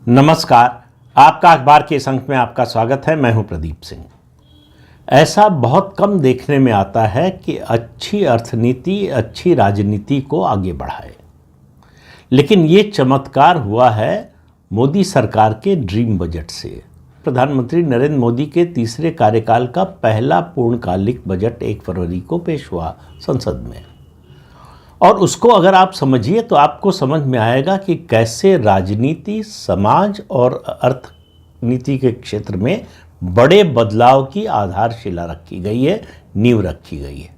नमस्कार, आपका अखबार के इस अंक में आपका स्वागत है। मैं हूं प्रदीप सिंह। ऐसा बहुत कम देखने में आता है कि अच्छी अर्थनीति अच्छी राजनीति को आगे बढ़ाए, लेकिन ये चमत्कार हुआ है मोदी सरकार के ड्रीम बजट से। प्रधानमंत्री नरेंद्र मोदी के तीसरे कार्यकाल का पहला पूर्णकालिक बजट 1 फरवरी को पेश हुआ संसद में, और उसको अगर आप समझिए तो आपको समझ में आएगा कि कैसे राजनीति, समाज और अर्थनीति के क्षेत्र में बड़े बदलाव की आधारशिला रखी गई है, नींव रखी गई है।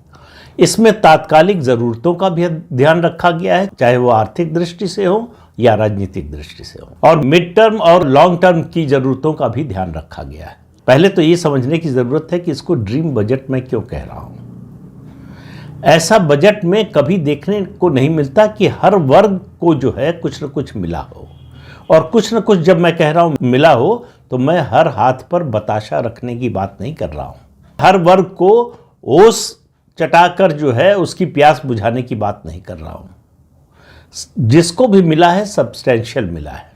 इसमें तात्कालिक ज़रूरतों का भी ध्यान रखा गया है, चाहे वो आर्थिक दृष्टि से हो या राजनीतिक दृष्टि से हो, और मिड टर्म और लॉन्ग टर्म की ज़रूरतों का भी ध्यान रखा गया है। पहले तो ये समझने की ज़रूरत है कि इसको ड्रीम बजट मैं क्यों कह रहा हूँ। ऐसा बजट में कभी देखने को नहीं मिलता कि हर वर्ग को जो है कुछ न कुछ मिला हो, और कुछ न कुछ जब मैं कह रहा हूँ मिला हो तो मैं हर हाथ पर बताशा रखने की बात नहीं कर रहा हूँ। हर वर्ग को ओस चटाकर जो है उसकी प्यास बुझाने की बात नहीं कर रहा हूँ। जिसको भी मिला है सब्सटेंशियल मिला है।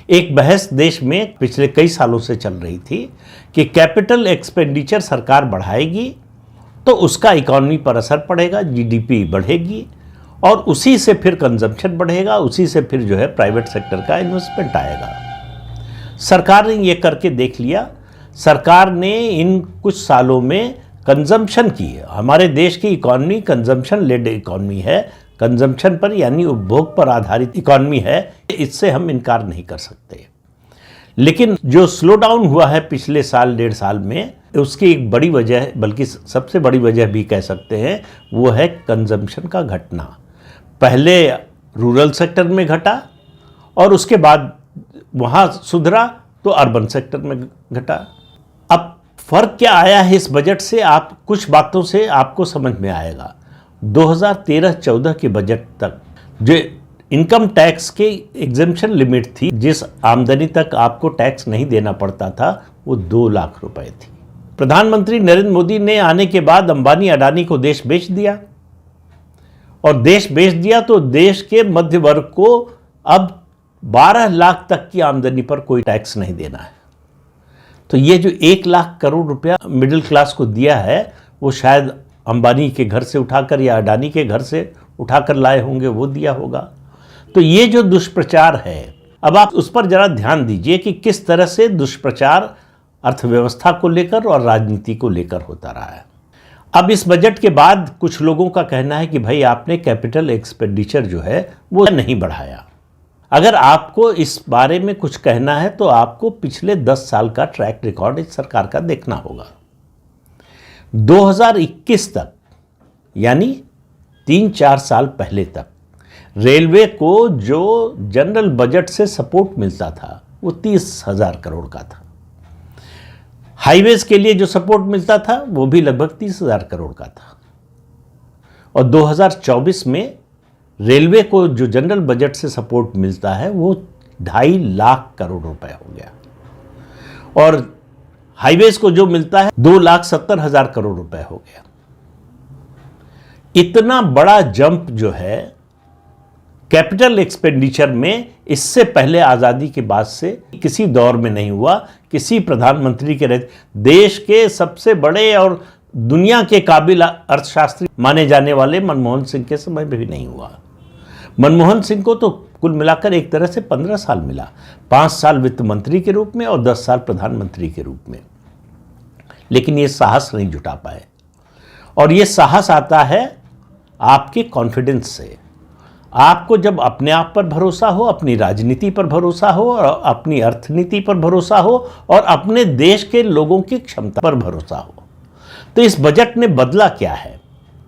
एक बहस देश में पिछले कई सालों से चल रही थी कि कैपिटल एक्सपेंडिचर सरकार बढ़ाएगी तो उसका इकॉनमी पर असर पड़ेगा, जीडीपी बढ़ेगी, और उसी से फिर कंजम्पशन बढ़ेगा, उसी से फिर जो है प्राइवेट सेक्टर का इन्वेस्टमेंट आएगा। सरकार ने ये करके देख लिया। सरकार ने इन कुछ सालों में कंजम्पशन की है। हमारे देश की इकॉनमी कंजम्पशन लेड इकॉनमी है, कंजम्पशन पर यानी उपभोग पर आधारित इकॉनमी है, इससे हम इनकार नहीं कर सकते। लेकिन जो स्लो डाउन हुआ है पिछले साल 1.5 साल में, उसकी एक बड़ी वजह, बल्कि सबसे बड़ी वजह भी कह सकते हैं, वो है कंजम्पशन का घटना। पहले रूरल सेक्टर में घटा और उसके बाद वहाँ सुधरा तो अर्बन सेक्टर में घटा। अब फर्क क्या आया है इस बजट से, आप कुछ बातों से आपको समझ में आएगा। 2013-14 के बजट तक जो इनकम टैक्स के एग्जेम्पशन लिमिट थी, जिस आमदनी तक आपको टैक्स नहीं देना पड़ता था, वो 2 लाख रुपए थी। प्रधानमंत्री नरेंद्र मोदी ने आने के बाद अंबानी अडानी को देश बेच दिया, और देश बेच दिया तो देश के मध्य वर्ग को अब 12 लाख तक की आमदनी पर कोई टैक्स नहीं देना है। तो ये जो 1 लाख करोड़ रुपया मिडिल क्लास को दिया है, वो शायद अंबानी के घर से उठाकर या अडानी के घर से उठाकर लाए होंगे, वो दिया होगा। तो ये जो दुष्प्रचार है, अब आप उस पर जरा ध्यान दीजिए कि किस तरह से दुष्प्रचार अर्थव्यवस्था को लेकर और राजनीति को लेकर होता रहा है। अब इस बजट के बाद कुछ लोगों का कहना है कि भाई आपने कैपिटल एक्सपेंडिचर जो है वो नहीं बढ़ाया। अगर आपको इस बारे में कुछ कहना है तो आपको पिछले 10 साल का ट्रैक रिकॉर्ड इस सरकार का देखना होगा। 2021 तक, यानी 3-4 साल पहले तक, रेलवे को जो जनरल बजट से सपोर्ट मिलता था वो 30,000 करोड़ का था। हाईवेज के लिए जो सपोर्ट मिलता था वो भी लगभग 30,000 करोड़ का था। और 2024 में रेलवे को जो जनरल बजट से सपोर्ट मिलता है वो 2.5 लाख करोड़ रुपए हो गया, और हाईवेज को जो मिलता है 2,70,000 करोड़ रुपए हो गया। इतना बड़ा जंप जो है कैपिटल एक्सपेंडिचर में इससे पहले आज़ादी के बाद से किसी दौर में नहीं हुआ। किसी प्रधानमंत्री के रहते, देश के सबसे बड़े और दुनिया के काबिल अर्थशास्त्री माने जाने वाले मनमोहन सिंह के समय में भी नहीं हुआ। मनमोहन सिंह को तो कुल मिलाकर एक तरह से 15 साल मिला, 5 साल वित्त मंत्री के रूप में और 10 साल प्रधानमंत्री के रूप में, लेकिन ये साहस नहीं जुटा पाए। और ये साहस आता है आपके कॉन्फिडेंस से। आपको जब अपने आप पर भरोसा हो, अपनी राजनीति पर भरोसा हो, और अपनी अर्थनीति पर भरोसा हो, और अपने देश के लोगों की क्षमता पर भरोसा हो। तो इस बजट ने बदला क्या है?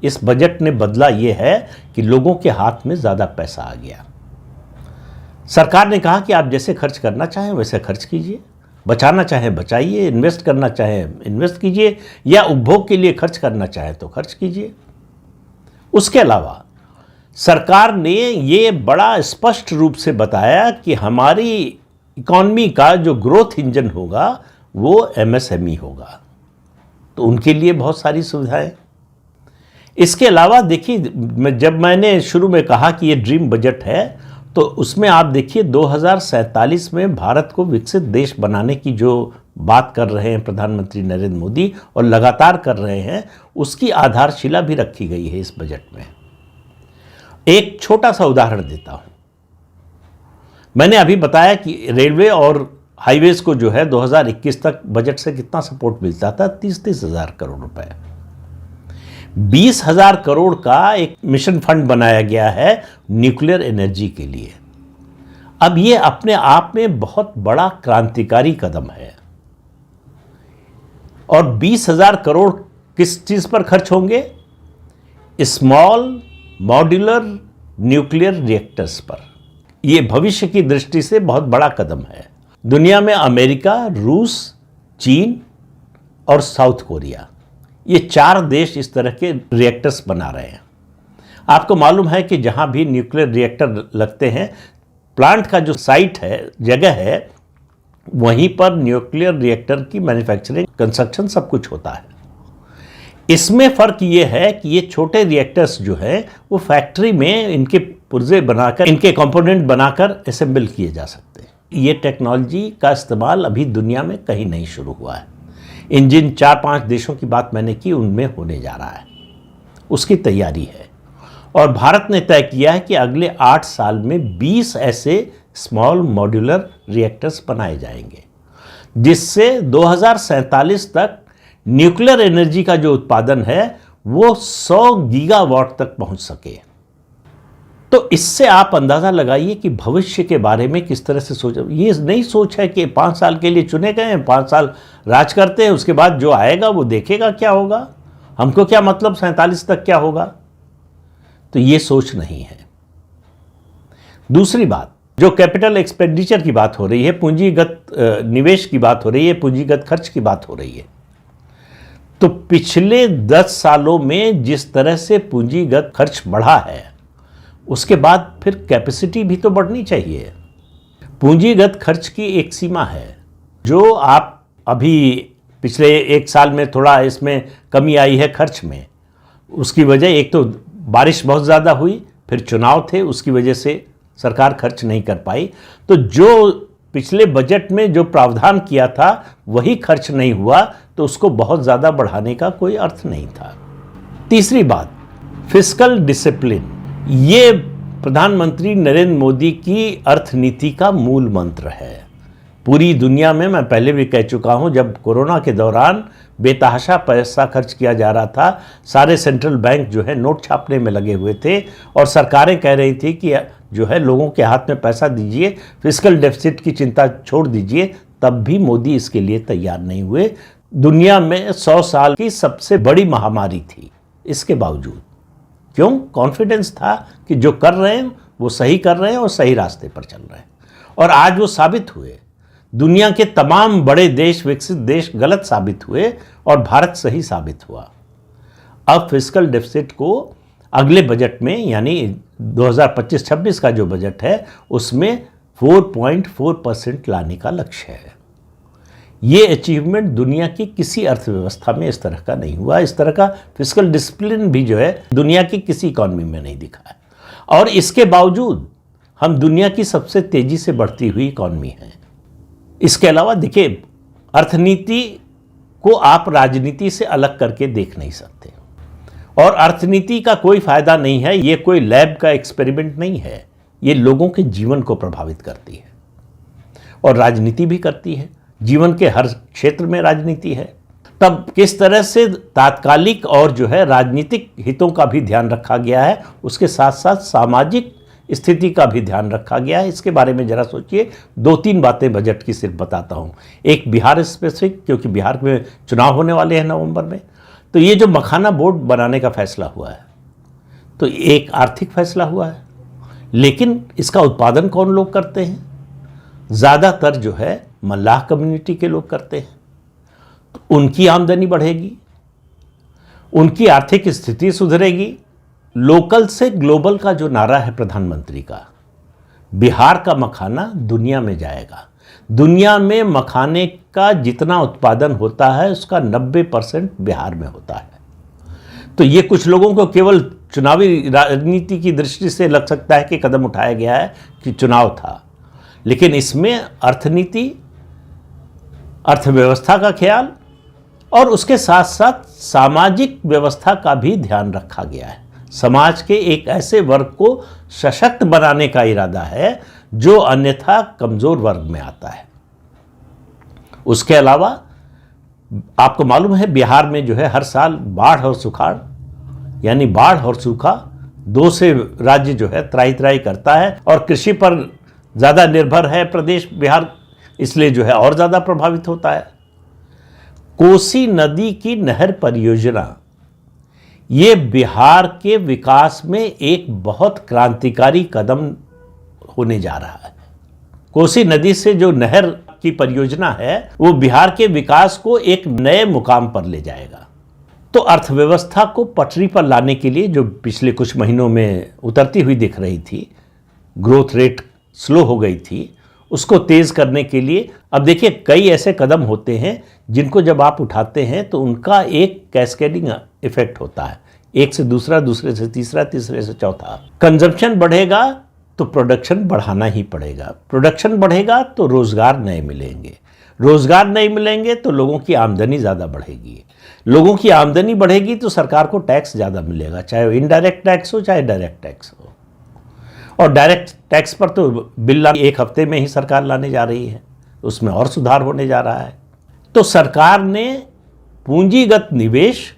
इस बजट ने बदला ये है कि लोगों के हाथ में ज़्यादा पैसा आ गया। सरकार ने कहा कि आप जैसे खर्च करना चाहें वैसे खर्च कीजिए, बचाना चाहें बचाइए, इन्वेस्ट करना चाहें इन्वेस्ट कीजिए, या उपभोग के लिए खर्च करना चाहें तो खर्च कीजिए। उसके अलावा सरकार ने ये बड़ा स्पष्ट रूप से बताया कि हमारी इकॉनमी का जो ग्रोथ इंजन होगा वो एमएसएमई होगा, तो उनके लिए बहुत सारी सुविधाएं। इसके अलावा देखिए, जब मैंने शुरू में कहा कि ये ड्रीम बजट है, तो उसमें आप देखिए 2047 में भारत को विकसित देश बनाने की जो बात कर रहे हैं प्रधानमंत्री नरेंद्र मोदी और लगातार कर रहे हैं, उसकी आधारशिला भी रखी गई है इस बजट में। एक छोटा सा उदाहरण देता हूं। मैंने अभी बताया कि रेलवे और हाईवेज को जो है 2021 तक बजट से कितना सपोर्ट मिलता था, 30-30 हजार करोड़ रुपए। 20,000 करोड़ का एक मिशन फंड बनाया गया है न्यूक्लियर एनर्जी के लिए। अब ये अपने आप में बहुत बड़ा क्रांतिकारी कदम है। और 20,000 करोड़ किस चीज पर खर्च होंगे? स्मॉल मॉड्यूलर न्यूक्लियर रिएक्टर्स पर। यह भविष्य की दृष्टि से बहुत बड़ा कदम है। दुनिया में अमेरिका, रूस, चीन और साउथ कोरिया, ये 4 देश इस तरह के रिएक्टर्स बना रहे हैं। आपको मालूम है कि जहां भी न्यूक्लियर रिएक्टर लगते हैं, प्लांट का जो साइट है, जगह है, वहीं पर न्यूक्लियर रिएक्टर की मैन्युफैक्चरिंग, कंस्ट्रक्शन सब कुछ होता है। इसमें फ़र्क ये है कि ये छोटे रिएक्टर्स जो हैं वो फैक्ट्री में इनके पुर्जे बनाकर, इनके कंपोनेंट बनाकर असेंबल किए जा सकते हैं। ये टेक्नोलॉजी का इस्तेमाल अभी दुनिया में कहीं नहीं शुरू हुआ है। इन जिन 4-5 देशों की बात मैंने की, उनमें होने जा रहा है, उसकी तैयारी है। और भारत ने तय किया है कि अगले 8 साल में 20 ऐसे स्मॉल मॉड्यूलर रिएक्टर्स बनाए जाएंगे, जिससे 2047 तक न्यूक्लियर एनर्जी का जो उत्पादन है वो 100 गीगावाट तक पहुंच सके। तो इससे आप अंदाजा लगाइए कि भविष्य के बारे में किस तरह से सोच। ये नहीं सोच है कि 5 साल के लिए चुने गए हैं, 5 साल राज करते हैं, उसके बाद जो आएगा वो देखेगा क्या होगा, हमको क्या मतलब 47 तक क्या होगा। तो ये सोच नहीं है। दूसरी बात, जो कैपिटल एक्सपेंडिचर की बात हो रही है, पूंजीगत निवेश की बात हो रही है, पूंजीगत खर्च की बात हो रही है, तो पिछले 10 सालों में जिस तरह से पूंजीगत खर्च बढ़ा है, उसके बाद फिर कैपेसिटी भी तो बढ़नी चाहिए। पूंजीगत खर्च की एक सीमा है। जो आप अभी पिछले 1 साल में थोड़ा इसमें कमी आई है खर्च में, उसकी वजह एक तो बारिश बहुत ज़्यादा हुई, फिर चुनाव थे, उसकी वजह से सरकार खर्च नहीं कर पाई। तो जो पिछले बजट में जो प्रावधान किया था वही खर्च नहीं हुआ, तो उसको बहुत ज़्यादा बढ़ाने का कोई अर्थ नहीं था। तीसरी बात, फिस्कल डिसिप्लिन। ये प्रधानमंत्री नरेंद्र मोदी की अर्थनीति का मूल मंत्र है। पूरी दुनिया में, मैं पहले भी कह चुका हूं, जब कोरोना के दौरान बेतहाशा पैसा खर्च किया जा रहा था, सारे सेंट्रल बैंक जो है नोट छापने में लगे हुए थे और सरकारें कह रही थी कि जो है लोगों के हाथ में पैसा दीजिए, फिस्कल डेफिसिट की चिंता छोड़ दीजिए, तब भी मोदी इसके लिए तैयार नहीं हुए। दुनिया में 100 साल की सबसे बड़ी महामारी थी, इसके बावजूद क्यों? कॉन्फिडेंस था कि जो कर रहे हैं वो सही कर रहे हैं और सही रास्ते पर चल रहे हैं। और आज वो साबित हुए। दुनिया के तमाम बड़े देश, विकसित देश गलत साबित हुए और भारत सही साबित हुआ। अब फिस्कल डेफिसिट को अगले बजट में, यानी 2025-26 का जो बजट है, उसमें 4.4% लाने का लक्ष्य है। ये अचीवमेंट दुनिया की किसी अर्थव्यवस्था में इस तरह का नहीं हुआ। इस तरह का फिस्कल डिसिप्लिन भी जो है दुनिया की किसी इकॉनमी में नहीं दिखा है। और इसके बावजूद हम दुनिया की सबसे तेजी से बढ़ती हुई इकॉनमी हैं। इसके अलावा देखिए, अर्थनीति को आप राजनीति से अलग करके देख नहीं सकते, और अर्थनीति का कोई फायदा नहीं है। ये कोई लैब का एक्सपेरिमेंट नहीं है। ये लोगों के जीवन को प्रभावित करती है और राजनीति भी करती है। जीवन के हर क्षेत्र में राजनीति है। तब किस तरह से तात्कालिक और जो है राजनीतिक हितों का भी ध्यान रखा गया है, उसके साथ साथ सामाजिक स्थिति का भी ध्यान रखा गया है, इसके बारे में जरा सोचिए। 2-3 बातें बजट की सिर्फ बताता हूँ। एक बिहार स्पेसिफिक, क्योंकि बिहार में चुनाव होने वाले हैं नवंबर में। तो ये जो मखाना बोर्ड बनाने का फैसला हुआ है, तो एक आर्थिक फैसला हुआ है, लेकिन इसका उत्पादन कौन लोग करते हैं? ज़्यादातर जो है मल्लाह कम्युनिटी के लोग करते हैं। तो उनकी आमदनी बढ़ेगी, उनकी आर्थिक स्थिति सुधरेगी। लोकल से ग्लोबल का जो नारा है प्रधानमंत्री का, बिहार का मखाना दुनिया में जाएगा। दुनिया में मखाने का जितना उत्पादन होता है उसका 90% बिहार में होता है। तो ये कुछ लोगों को केवल चुनावी राजनीति की दृष्टि से लग सकता है कि कदम उठाया गया है कि चुनाव था, लेकिन इसमें अर्थनीति, अर्थव्यवस्था का ख्याल और उसके साथ साथ सामाजिक व्यवस्था का भी ध्यान रखा गया है। समाज के एक ऐसे वर्ग को सशक्त बनाने का इरादा है जो अन्यथा कमजोर वर्ग में आता है। उसके अलावा आपको मालूम है बिहार में जो है हर साल बाढ़ और सुखाड़, यानी बाढ़ और सूखा दो से राज्य जो है त्राही त्राही करता है, और कृषि पर ज़्यादा निर्भर है प्रदेश बिहार, इसलिए जो है और ज़्यादा प्रभावित होता है। कोसी नदी की नहर परियोजना ये बिहार के विकास में एक बहुत क्रांतिकारी कदम होने जा रहा है। कोसी नदी से जो नहर की परियोजना है वो बिहार के विकास को एक नए मुकाम पर ले जाएगा। तो अर्थव्यवस्था को पटरी पर लाने के लिए जो पिछले कुछ महीनों में उतरती हुई दिख रही थी, ग्रोथ रेट स्लो हो गई थी, उसको तेज करने के लिए अब देखिए कई ऐसे कदम होते हैं जिनको जब आप उठाते हैं तो उनका एक कैस्केडिंग इफेक्ट होता है, एक से दूसरा, दूसरे से तीसरा, तीसरे से चौथा। कंजम्पशन बढ़ेगा तो प्रोडक्शन बढ़ाना ही पड़ेगा, प्रोडक्शन बढ़ेगा तो रोजगार नए मिलेंगे, रोजगार नहीं मिलेंगे तो लोगों की आमदनी ज़्यादा बढ़ेगी, लोगों की आमदनी बढ़ेगी तो सरकार को टैक्स ज़्यादा मिलेगा, चाहे वो इनडायरेक्ट टैक्स हो चाहे डायरेक्ट टैक्स हो। और डायरेक्ट टैक्स पर तो बिल एक हफ्ते में ही सरकार लाने जा रही है, उसमें और सुधार होने जा रहा है। तो सरकार ने पूंजीगत निवेश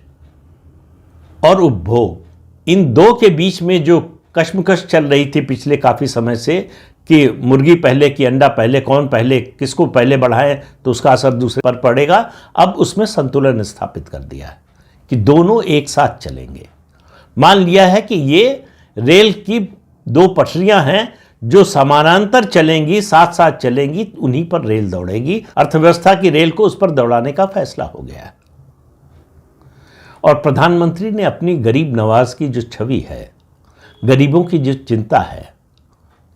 और उपभोग, इन दो के बीच में जो कश्मकश चल रही थी पिछले काफ़ी समय से कि मुर्गी पहले कि अंडा पहले, कौन पहले, किसको पहले बढ़ाएं तो उसका असर दूसरे पर पड़ेगा, अब उसमें संतुलन स्थापित कर दिया है कि दोनों एक साथ चलेंगे। मान लिया है कि ये रेल की दो पटरियां हैं जो समानांतर चलेंगी, साथ साथ चलेंगी, उन्हीं पर रेल दौड़ेगी। अर्थव्यवस्था की रेल को उस पर दौड़ाने का फैसला हो गया है। और प्रधानमंत्री ने अपनी गरीब नवाज की जो छवि है, गरीबों की जो चिंता है,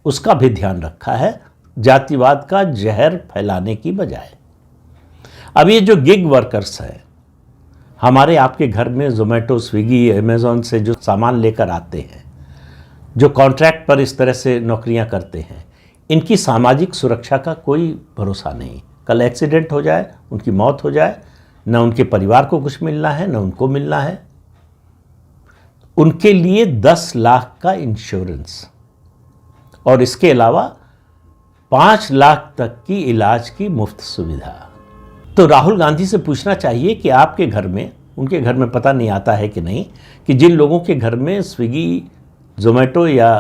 उसका भी ध्यान रखा है, जातिवाद का जहर फैलाने की बजाय। अब ये जो गिग वर्कर्स हैं, हमारे आपके घर में जोमेटो, स्विगी, अमेज़ॉन से जो सामान लेकर आते हैं, जो कॉन्ट्रैक्ट पर इस तरह से नौकरियां करते हैं, इनकी सामाजिक सुरक्षा का कोई भरोसा नहीं। कल एक्सीडेंट हो जाए, उनकी मौत हो जाए, न उनके परिवार को कुछ मिलना है न उनको मिलना है। उनके लिए 10 लाख का इंश्योरेंस और इसके अलावा 5 लाख तक की इलाज की मुफ्त सुविधा। तो राहुल गांधी से पूछना चाहिए कि आपके घर में, उनके घर में पता नहीं आता है कि नहीं, कि जिन लोगों के घर में स्विगी, जोमेटो या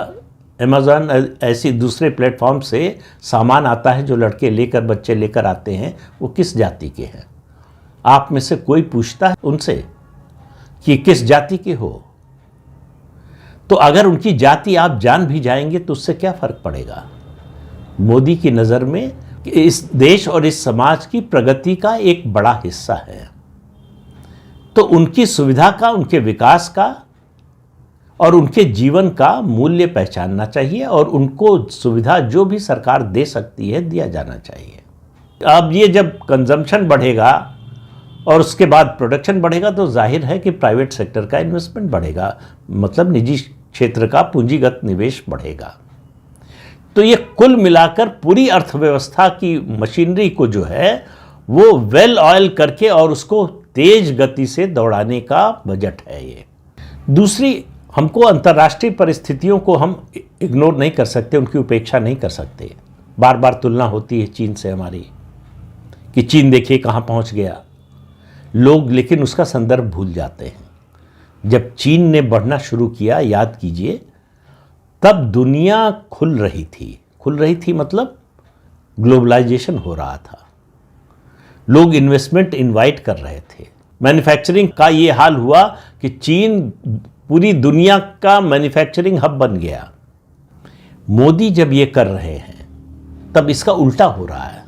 अमेज़ॉन ऐसी दूसरे प्लेटफॉर्म से सामान आता है, जो लड़के लेकर, बच्चे लेकर आते हैं, वो किस जाति के हैं? आप में से कोई पूछता है उनसे कि किस जाति के हो? तो अगर उनकी जाति आप जान भी जाएंगे तो उससे क्या फर्क पड़ेगा? मोदी की नज़र में इस देश और इस समाज की प्रगति का एक बड़ा हिस्सा है। तो उनकी सुविधा का, उनके विकास का और उनके जीवन का मूल्य पहचानना चाहिए और उनको सुविधा जो भी सरकार दे सकती है दिया जाना चाहिए। अब ये जब कंजम्पशन बढ़ेगा और उसके बाद प्रोडक्शन बढ़ेगा तो जाहिर है कि प्राइवेट सेक्टर का इन्वेस्टमेंट बढ़ेगा, मतलब निजी क्षेत्र का पूंजीगत निवेश बढ़ेगा। तो ये कुल मिलाकर पूरी अर्थव्यवस्था की मशीनरी को जो है वो वेल ऑयल करके और उसको तेज गति से दौड़ाने का बजट है ये। दूसरी, हमको अंतर्राष्ट्रीय परिस्थितियों को हम इग्नोर नहीं कर सकते, उनकी उपेक्षा नहीं कर सकते। बार बार तुलना होती है चीन से हमारी कि चीन देखिए कहाँ पहुँच गया लोग, लेकिन उसका संदर्भ भूल जाते हैं। जब चीन ने बढ़ना शुरू किया, याद कीजिए, तब दुनिया खुल रही थी मतलब ग्लोबलाइजेशन हो रहा था, लोग इन्वेस्टमेंट इनवाइट कर रहे थे। मैन्युफैक्चरिंग का ये हाल हुआ कि चीन पूरी दुनिया का मैन्युफैक्चरिंग हब बन गया। मोदी जब ये कर रहे हैं तब इसका उल्टा हो रहा है,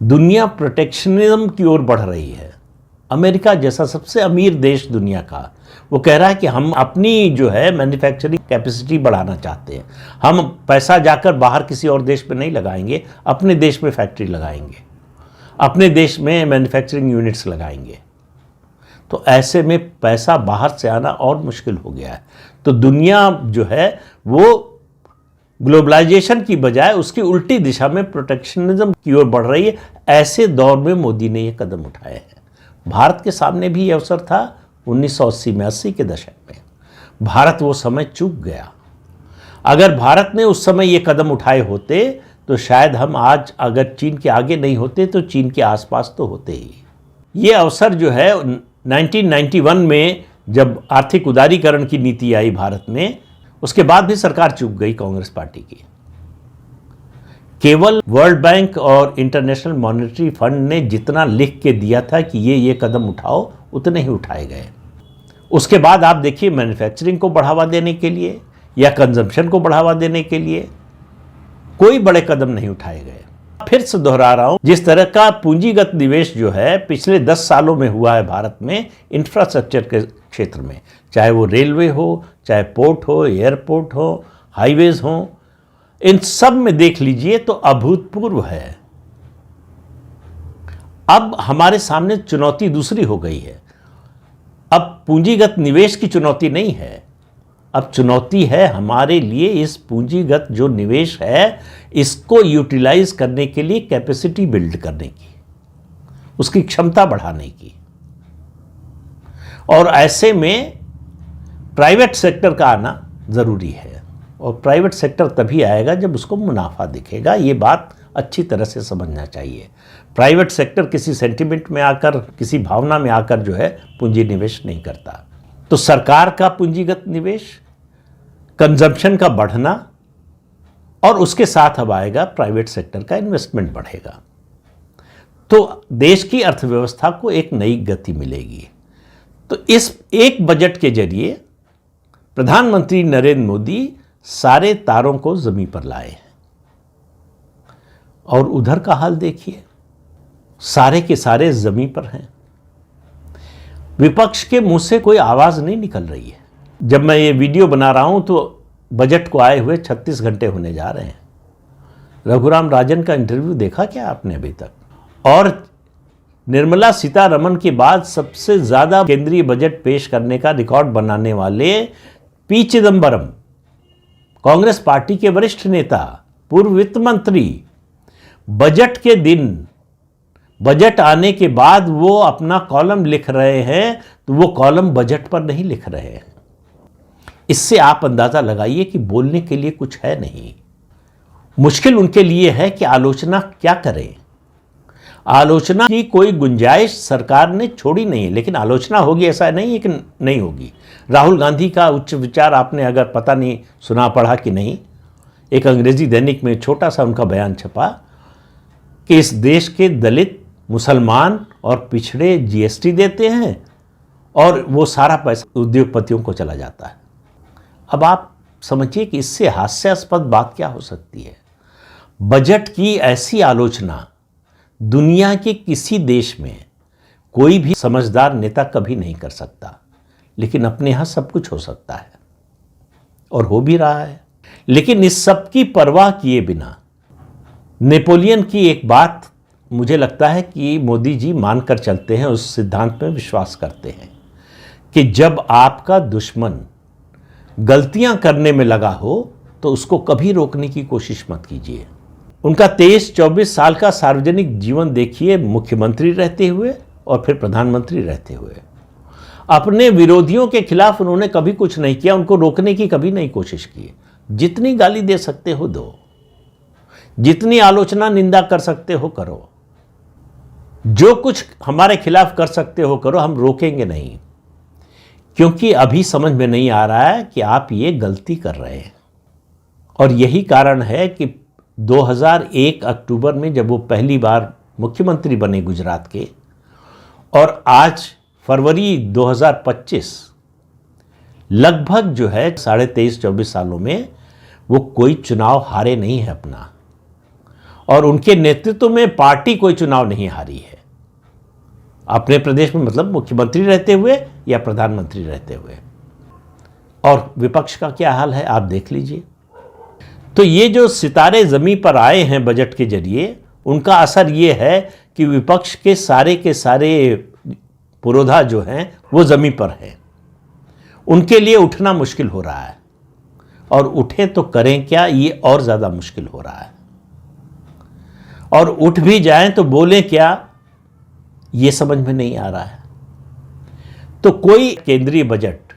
दुनिया प्रोटेक्शनिज्म की ओर बढ़ रही है। अमेरिका जैसा सबसे अमीर देश दुनिया का, वो कह रहा है कि हम अपनी जो है मैन्युफैक्चरिंग कैपेसिटी बढ़ाना चाहते हैं, हम पैसा जाकर बाहर किसी और देश में नहीं लगाएंगे, अपने देश में फैक्ट्री लगाएंगे, अपने देश में मैन्युफैक्चरिंग यूनिट्स लगाएंगे। तो ऐसे में पैसा बाहर से आना और मुश्किल हो गया है। तो दुनिया जो है वो ग्लोबलाइजेशन की बजाय उसकी उल्टी दिशा में प्रोटेक्शनिज्म की ओर बढ़ रही है। ऐसे दौर में मोदी ने ये कदम उठाए हैं। भारत के सामने भी ये अवसर था 1980 में, 80 के दशक में। भारत वो समय चूक गया। अगर भारत ने उस समय ये कदम उठाए होते तो शायद हम आज, अगर चीन के आगे नहीं होते तो चीन के आसपास तो होते ही। ये अवसर जो है 1991 में जब आर्थिक उदारीकरण की नीति आई भारत में, उसके बाद भी सरकार चूक गई कांग्रेस पार्टी की। केवल वर्ल्ड बैंक और इंटरनेशनल मॉनेटरी फंड ने जितना लिख के दिया था कि ये कदम उठाओ, उतने ही उठाए गए। उसके बाद आप देखिए, मैन्युफैक्चरिंग को बढ़ावा देने के लिए या कंजम्पशन को बढ़ावा देने के लिए कोई बड़े कदम नहीं उठाए गए। फिर से दोहरा रहा हूं, जिस तरह का पूंजीगत निवेश जो है पिछले 10 सालों में हुआ है भारत में इंफ्रास्ट्रक्चर के क्षेत्र में, चाहे वो रेलवे हो, चाहे पोर्ट हो, एयरपोर्ट हो, हाईवेज हो, इन सब में देख लीजिए तो अभूतपूर्व है। अब हमारे सामने चुनौती दूसरी हो गई है। अब पूंजीगत निवेश की चुनौती नहीं है, अब चुनौती है हमारे लिए इस पूंजीगत जो निवेश है इसको यूटिलाइज करने के लिए कैपेसिटी बिल्ड करने की, उसकी क्षमता बढ़ाने की। और ऐसे में प्राइवेट सेक्टर का आना ज़रूरी है, और प्राइवेट सेक्टर तभी आएगा जब उसको मुनाफा दिखेगा। ये बात अच्छी तरह से समझना चाहिए। प्राइवेट सेक्टर किसी सेंटिमेंट में आकर, किसी भावना में आकर जो है पूंजी निवेश नहीं करता। तो सरकार का पूंजीगत निवेश, कंजम्पशन का बढ़ना, और उसके साथ अब आएगा प्राइवेट सेक्टर का इन्वेस्टमेंट बढ़ेगा, तो देश की अर्थव्यवस्था को एक नई गति मिलेगी। तो इस एक बजट के जरिए प्रधानमंत्री नरेंद्र मोदी सारे तारों को जमीन पर लाए हैं। और उधर का हाल देखिए, सारे के सारे जमीन पर हैं। विपक्ष के मुंह से कोई आवाज नहीं निकल रही है। जब मैं ये वीडियो बना रहा हूं तो बजट को आए हुए 36 घंटे होने जा रहे हैं। रघुराम राजन का इंटरव्यू देखा क्या आपने अभी तक? और निर्मला सीतारमण के बाद सबसे ज्यादा केंद्रीय बजट पेश करने का रिकॉर्ड बनाने वाले पी चिदंबरम, कांग्रेस पार्टी के वरिष्ठ नेता, पूर्व वित्त मंत्री, बजट के दिन, बजट आने के बाद वो अपना कॉलम लिख रहे हैं, तो वो कॉलम बजट पर नहीं लिख रहे हैं। इससे आप अंदाजा लगाइए कि बोलने के लिए कुछ है नहीं। मुश्किल उनके लिए है कि आलोचना क्या करें। आलोचना की कोई गुंजाइश सरकार ने छोड़ी नहीं है, लेकिन आलोचना होगी ऐसा नहीं है कि नहीं होगी। राहुल गांधी का उच्च विचार आपने अगर पता नहीं सुना, पढ़ा कि नहीं, एक अंग्रेजी दैनिक में छोटा सा उनका बयान छपा कि इस देश के दलित, मुसलमान और पिछड़े जीएसटी देते हैं और वो सारा पैसा उद्योगपतियों को चला जाता है। अब आप समझिए कि इससे हास्यास्पद बात क्या हो सकती है। बजट की ऐसी आलोचना दुनिया के किसी देश में कोई भी समझदार नेता कभी नहीं कर सकता, लेकिन अपने यहां सब कुछ हो सकता है और हो भी रहा है। लेकिन इस सब की परवाह किए बिना नेपोलियन की एक बात मुझे लगता है कि मोदी जी मानकर चलते हैं, उस सिद्धांत में विश्वास करते हैं कि जब आपका दुश्मन गलतियां करने में लगा हो तो उसको कभी रोकने की कोशिश मत कीजिए। उनका 23-24 साल का सार्वजनिक जीवन देखिए, मुख्यमंत्री रहते हुए और फिर प्रधानमंत्री रहते हुए। अपने विरोधियों के खिलाफ उन्होंने कभी कुछ नहीं किया, उनको रोकने की कभी नहीं कोशिश की। जितनी गाली दे सकते हो दो, जितनी आलोचना निंदा कर सकते हो करो, जो कुछ हमारे खिलाफ कर सकते हो करो, हम रोकेंगे नहीं। क्योंकि अभी समझ में नहीं आ रहा है कि आप ये गलती कर रहे हैं। और यही कारण है कि 2001 अक्टूबर में जब वो पहली बार मुख्यमंत्री बने गुजरात के, और आज फरवरी 2025, लगभग जो है 23.5-24 सालों में वो कोई चुनाव हारे नहीं है अपना, और उनके नेतृत्व में पार्टी कोई चुनाव नहीं हारी है अपने प्रदेश में, मतलब मुख्यमंत्री रहते हुए या प्रधानमंत्री रहते हुए। और विपक्ष का क्या हाल है आप देख लीजिए। तो ये जो सितारे जमीन पर आए हैं बजट के जरिए, उनका असर ये है कि विपक्ष के सारे पुरोधा जो हैं वो ज़मीन पर हैं, उनके लिए उठना मुश्किल हो रहा है, और उठे तो करें क्या, ये और ज़्यादा मुश्किल हो रहा है। और उठ भी जाएं तो बोलें क्या, ये समझ में नहीं आ रहा है। तो कोई केंद्रीय बजट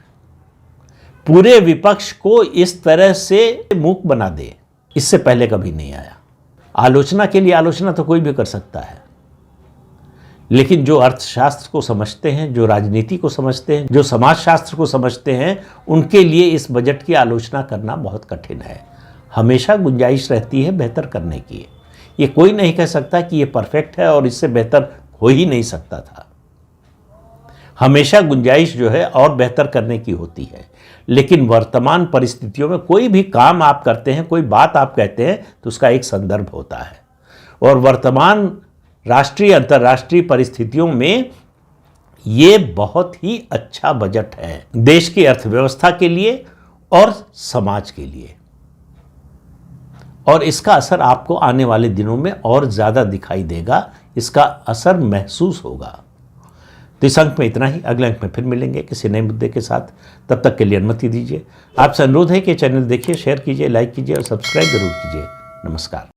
पूरे विपक्ष को इस तरह से मूक बना दे, इससे पहले कभी नहीं आया। आलोचना के लिए आलोचना तो कोई भी कर सकता है, लेकिन जो अर्थशास्त्र को समझते हैं, जो राजनीति को समझते हैं, जो समाजशास्त्र को समझते हैं, उनके लिए इस बजट की आलोचना करना बहुत कठिन है। हमेशा गुंजाइश रहती है बेहतर करने की। ये कोई नहीं कह सकता कि ये परफेक्ट है और इससे बेहतर हो ही नहीं सकता था। हमेशा गुंजाइश जो है और बेहतर करने की होती है, लेकिन वर्तमान परिस्थितियों में कोई भी काम आप करते हैं, कोई बात आप कहते हैं, तो उसका एक संदर्भ होता है। और वर्तमान राष्ट्रीय अंतर्राष्ट्रीय परिस्थितियों में ये बहुत ही अच्छा बजट है, देश की अर्थव्यवस्था के लिए और समाज के लिए। और इसका असर आपको आने वाले दिनों में और ज़्यादा दिखाई देगा, इसका असर महसूस होगा। तो इस अंक में इतना ही। अगले अंक में फिर मिलेंगे किसी नए मुद्दे के साथ। तब तक के लिए अनुमति दीजिए। आपसे अनुरोध है कि चैनल देखिए, शेयर कीजिए, लाइक कीजिए और सब्सक्राइब जरूर कीजिए। नमस्कार।